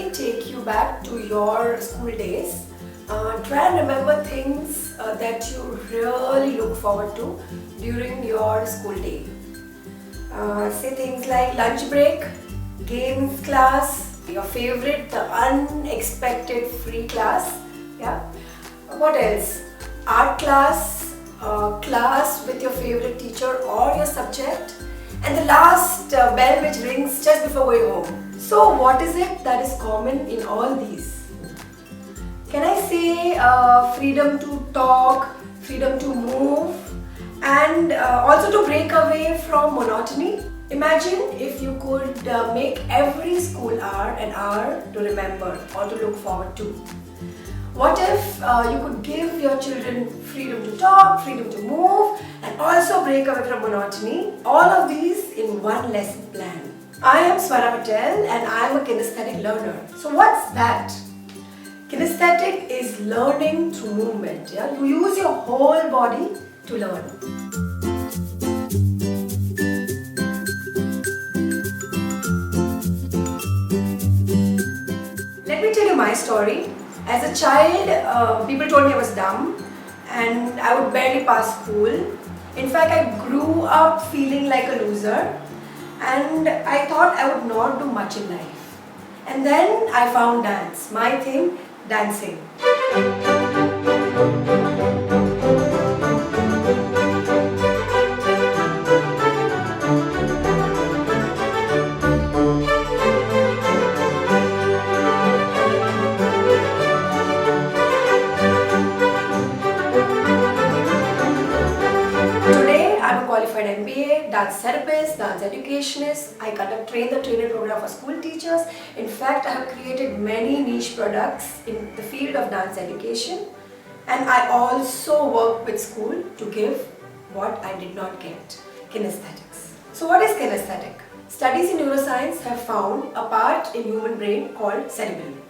me take you back to your school days. Try and remember things that you really look forward to during your school day. Say things like lunch break, games class, your favorite, the unexpected free class. Yeah. What else? Art class, class with your favorite teacher or your subject, and the last bell which rings just before going home. So what is it that is common in all these? Can I say freedom to talk, freedom to move, and also to break away from monotony? Imagine if you could make every school hour an hour to remember or to look forward to. What if you could give your children freedom to talk, freedom to move, and also break away from monotony? All of these in one lesson plan. I am Swara Patel and I am a kinesthetic learner. So what's that? Kinesthetic is learning through movement. Yeah? You use your whole body to learn. Let me tell you my story. As a child, people told me I was dumb and I would barely pass school. In fact, I grew up feeling like a loser and I thought I would not do much in life. And then I found dance, my thing, dancing. Qualified MBA, dance therapist, dance educationist. I train the trainer program for school teachers. In fact, I have created many niche products in the field of dance education, and I also work with school to give what I did not get, kinesthetics. So what is kinesthetic? Studies in neuroscience have found a part in human brain called cerebellum.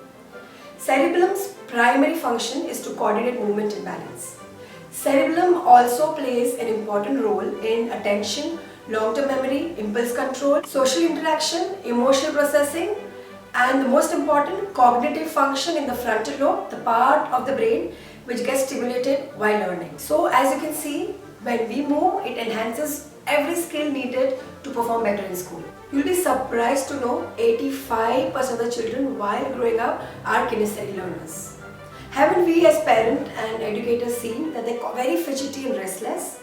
Cerebellum's primary function is to coordinate movement and balance. Cerebellum also plays an important role in attention, long-term memory, impulse control, social interaction, emotional processing, and the most important, cognitive function in the frontal lobe, the part of the brain which gets stimulated while learning. So as you can see, when we move, it enhances every skill needed to perform better in school. You'll be surprised to know 85% of the children while growing up are kinesthetic learners. Haven't we as parents and educators seen that they're very fidgety and restless?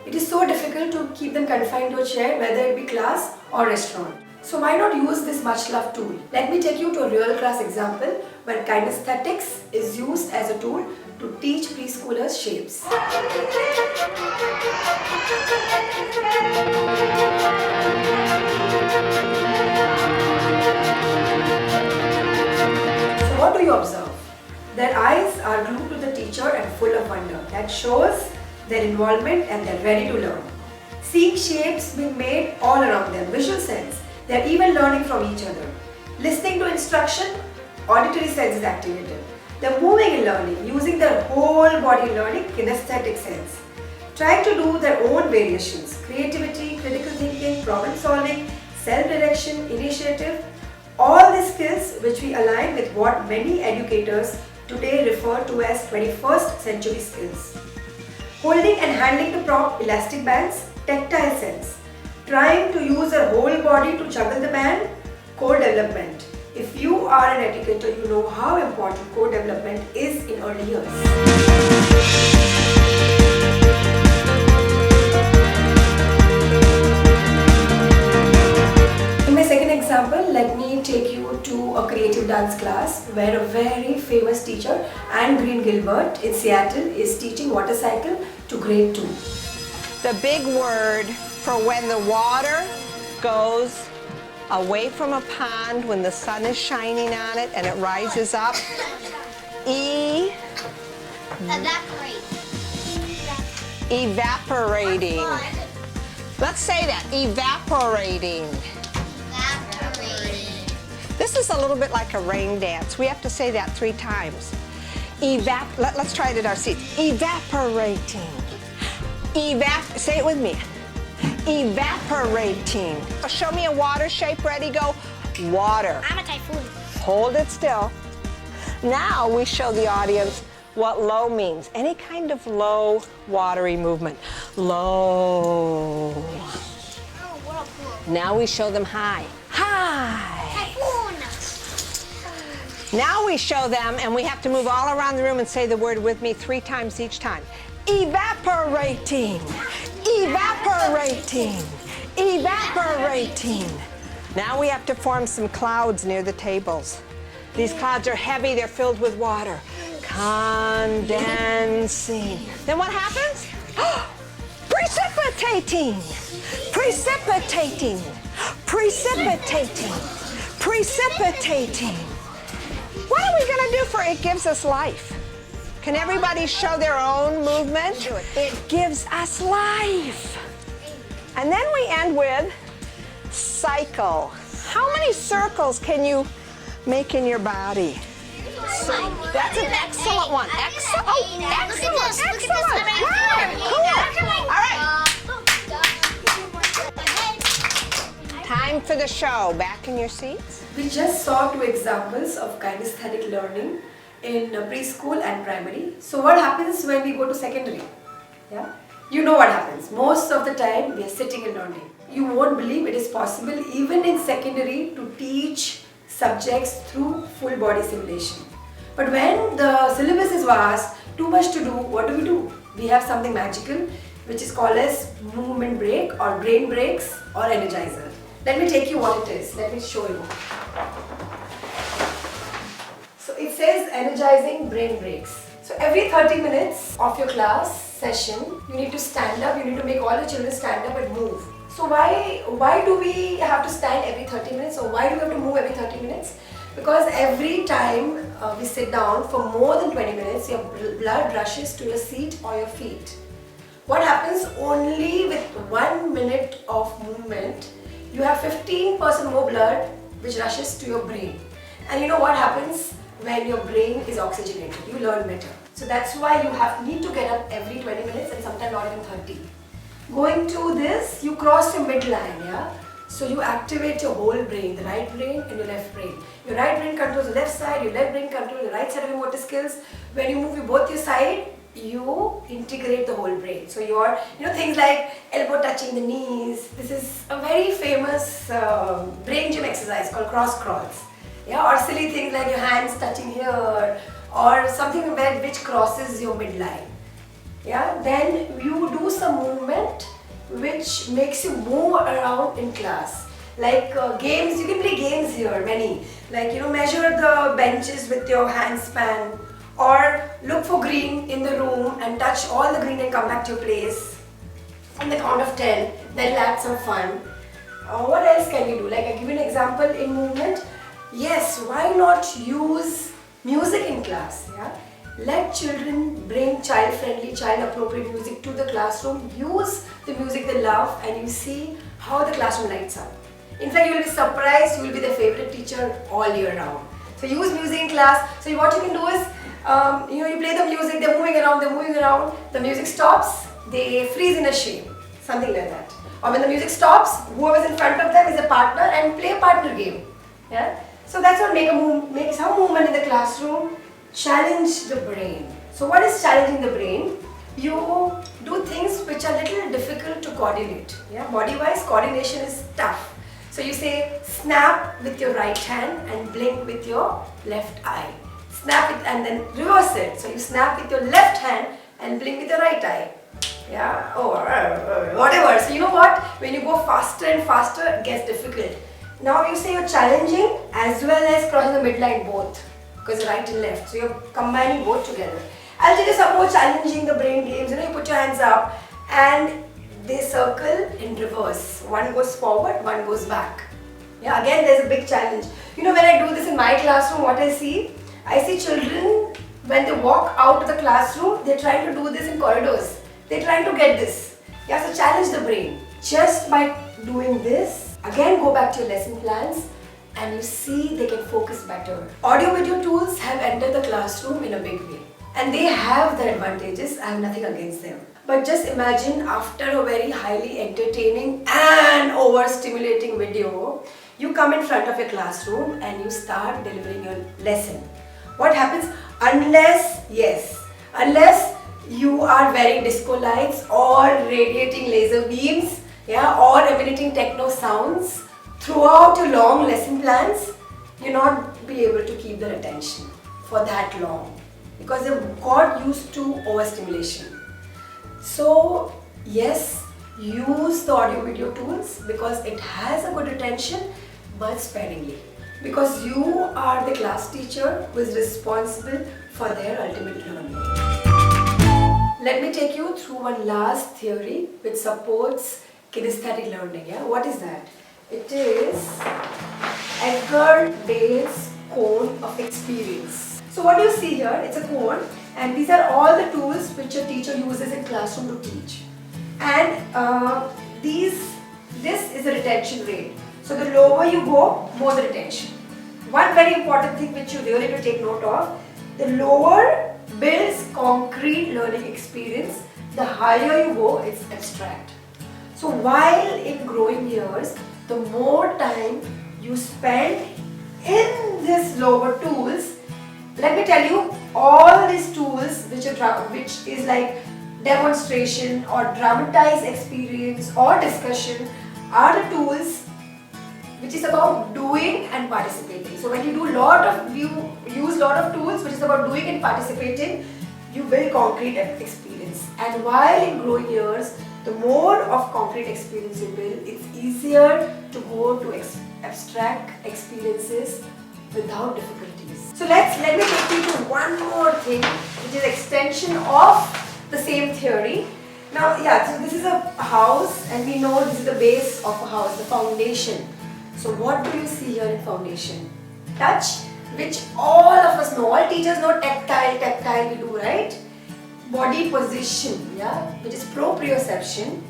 It is so difficult to keep them confined to a chair, whether it be class or restaurant. So why not use this much loved tool? Let me take you to a real class example where kinesthetics is used as a tool to teach preschoolers shapes. So what do you observe? Their eyes are glued to the teacher and full of wonder. That shows their involvement and they're ready to learn. Seeing shapes being made all around them, visual sense. They're even learning from each other. Listening to instruction, auditory sense is activated. They're moving and learning, using their whole body learning, kinesthetic sense. Trying to do their own variations, creativity, critical thinking, problem solving, self-direction, initiative. All these skills which we align with what many educators today refer to as 21st century skills. Holding and handling the prop, elastic bands, tactile sense. Trying to use their whole body to juggle the band, core development. If you are an educator, you know how important core development is in early years. In my second example, let me take you to a creative dance class where a very famous teacher, Anne Green Gilbert in Seattle, is teaching water cycle to grade 2. The big word for when the water goes away from a pond when the sun is shining on it and it rises up. Evaporate. Evaporating. Let's say that, evaporating. Evaporating. This is a little bit like a rain dance. We have to say that 3 times. Let's try it at our seats. Evaporating. Say it with me. Evaporating. Show me a water shape. Ready, go. Water. I'm a typhoon. Hold it still. Now we show the audience what low means. Any kind of low, watery movement. Low. Oh, whirlpool. Now we show them high. High. Typhoon. Now we show them, and we have to move all around the room and say the word with me 3 times each time. Evaporating. Evaporating. Evaporating. Now we have to form some clouds near the tables. These clouds are heavy, they're filled with water. Condensing. Then what happens? Precipitating. Precipitating. Precipitating. Precipitating. What are we going to do for it gives us life? Can everybody show their own movement? It gives us life. And then we end with cycle. How many circles can you make in your body? That's an excellent one. Excellent. Oh, excellent. Excellent. Good. All right. Time for the show. Back in your seats. We just saw 2 examples of kinesthetic learning in preschool and primary. So what happens when we go to secondary? Yeah, you know what happens. Most of the time we are sitting and learning. You won't believe it is possible even in secondary to teach subjects through full body simulation. But when the syllabus is vast, too much to do, what do? We have something magical which is called as movement break or brain breaks or energizer. Let me take you what it is. Let me show you. So it says energizing brain breaks. So every 30 minutes of your class session, you need to stand up, you need to make all the children stand up and move. So why do we have to stand every 30 minutes or why do we have to move every 30 minutes? Because every time we sit down for more than 20 minutes, your blood rushes to your seat or your feet. What happens only with 1 minute of movement, you have 15% more blood which rushes to your brain. And you know what happens when your brain is oxygenated? You learn better. So that's why you need to get up every 20 minutes and sometimes not even 30. Going to this, you cross your midline, yeah? So you activate your whole brain, the right brain and your left brain. Your right brain controls the left side, your left brain controls the right side of your motor skills. When you move both your side, you integrate the whole brain. So your, things like elbow touching the knees. This is a very famous brain gym exercise called cross crawls. Yeah, or silly things like your hands touching here or something which crosses your midline. Yeah, then you do some movement which makes you move around in class. Like games, you can play games here, many. Like, measure the benches with your hand span or look for green in the room and touch all the green and come back to your place. On the count of 10, then add some fun. What else can you do? Like I give you an example in movement. Yes, why not use music in class? Yeah? Let children bring child-friendly, child-appropriate music to the classroom. Use the music they love and you see how the classroom lights up. In fact, you will be surprised, you will be their favorite teacher all year round. So use music in class. So what you can do is, you play the music, they're moving around, the music stops, they freeze in a shape, something like that. Or when the music stops, whoever's in front of them is a partner and play a partner game. Yeah? So that's what make some movement in the classroom. Challenge the brain. So what is challenging the brain? You do things which are little difficult to coordinate. Yeah? Body-wise, coordination is tough. So you say snap with your right hand and blink with your left eye. Snap it and then reverse it. So you snap with your left hand and blink with your right eye. Yeah, whatever. So you know what? When you go faster and faster, it gets difficult. Now you say you're challenging as well as crossing the midline both. Because right and left. So you're combining both together. I'll tell you some more challenging the brain games. You put your hands up and they circle in reverse. One goes forward, one goes back. Yeah, again there's a big challenge. When I do this in my classroom, what I see children, when they walk out of the classroom, they're trying to do this in corridors. They're trying to get this. Yeah, so challenge the brain. Just by doing this, again go back to your lesson plans and you see they can focus better. Audio video tools have entered the classroom in a big way. And they have their advantages, I have nothing against them. But just imagine after a very highly entertaining and overstimulating video, You come in front of your classroom and you start delivering your lesson. What happens? Unless you are wearing disco lights or radiating laser beams, or emanating techno sounds throughout your long lesson plans, you'll not be able to keep their attention for that long because they've got used to overstimulation. So yes, use the audio video tools because it has a good attention, but sparingly, because you are the class teacher who is responsible for their ultimate learning. Let me take you through one last theory which supports kinesthetic learning. What is that? It is Edgar Dale's cone of experience. So what you see here, it's a cone, and these are all the tools which a teacher uses in classroom to teach. And this is the retention rate. So the lower you go, more the retention. One very important thing which you really need to take note of, the lower builds concrete learning experience, the higher you go, it's abstract. So while in growing years, the more time you spend in these lower tools, let me tell you, all these tools which is like demonstration or dramatized experience or discussion are the tools which is about doing and participating. So when you use lot of tools which is about doing and participating, you build concrete experience. And while in growing years, the more of concrete experience you build, it's easier to go to abstract experiences without difficulties. So let me take you to one more thing, which is extension of the same theory. Now, so this is a house, and we know this is the base of a house, the foundation. So what do you see here in foundation? Touch, which all of us know, all teachers know tactile we do, right? Body position, which is proprioception.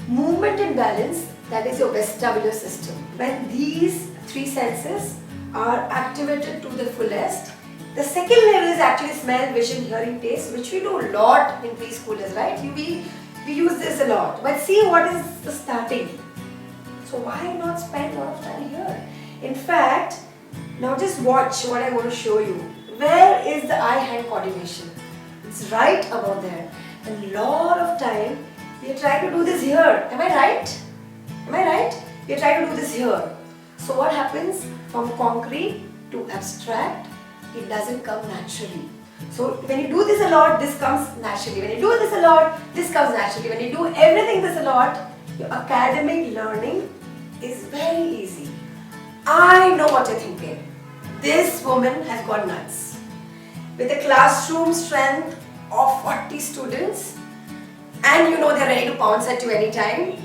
Movement and balance, that is your vestibular system. When these three senses are activated to the fullest, the second level is actually smell, vision, hearing, taste, which we do a lot in preschoolers, right? We use this a lot. But see what is the starting. So why not spend a lot of time here? In fact, now just watch what I'm going to show you. Where is the eye-hand coordination? It's right about there. And a lot of time, we are trying to do this here. Am I right? We are trying to do this here. So what happens? From concrete to abstract, it doesn't come naturally. So when you do this a lot, this comes naturally. When you do this a lot, this comes naturally. When you do everything this a lot, your academic learning is very easy. I know what you're thinking. This woman has gone nuts. With a classroom strength of 40 students, and you know they're ready to pounce at you anytime,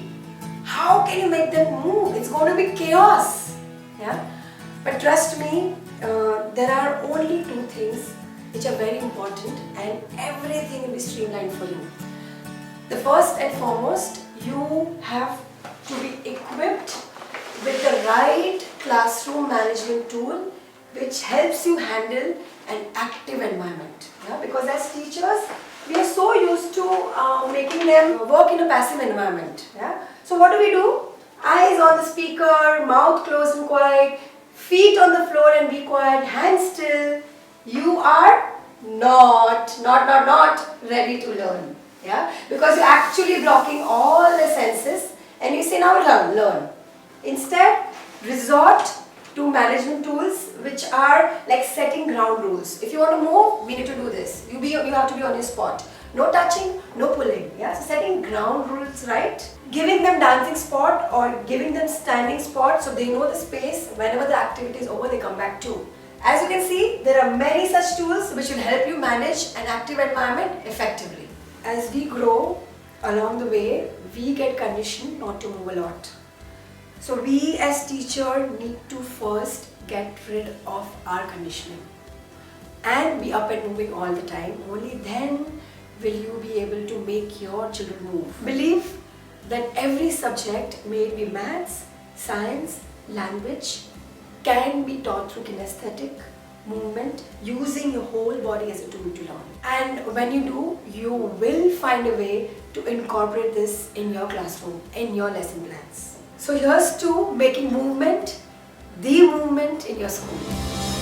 how can you make them move? It's going to be chaos. But trust me, there are only two things which are very important, and everything will be streamlined for you. The first and foremost, you have to be equipped with the right classroom management tool which helps you handle an active environment. Because as teachers, we are so used to making them work in a passive environment. So what do? Eyes on the speaker, mouth closed and quiet, feet on the floor and be quiet, hands still. You are not ready to learn. Because you're actually blocking all the senses and you say now learn. Instead, resort to management tools which are like setting ground rules. If you want to move, we need to do this. You have to be on your spot. No touching, no pulling. So setting ground rules right. Giving them dancing spot or giving them standing spot so they know the space. Whenever the activity is over, they come back to. As you can see, there are many such tools which will help you manage an active environment effectively. As we grow along the way, we get conditioned not to move a lot. So we as teacher need to first get rid of our conditioning and be up and moving all the time. Only then will you be able to make your children move. Believe that every subject, may it be maths, science, language, can be taught through kinesthetic movement, using your whole body as a tool to learn. And when you do, you will find a way to incorporate this in your classroom, in your lesson plans. So here's to making movement the movement in your school.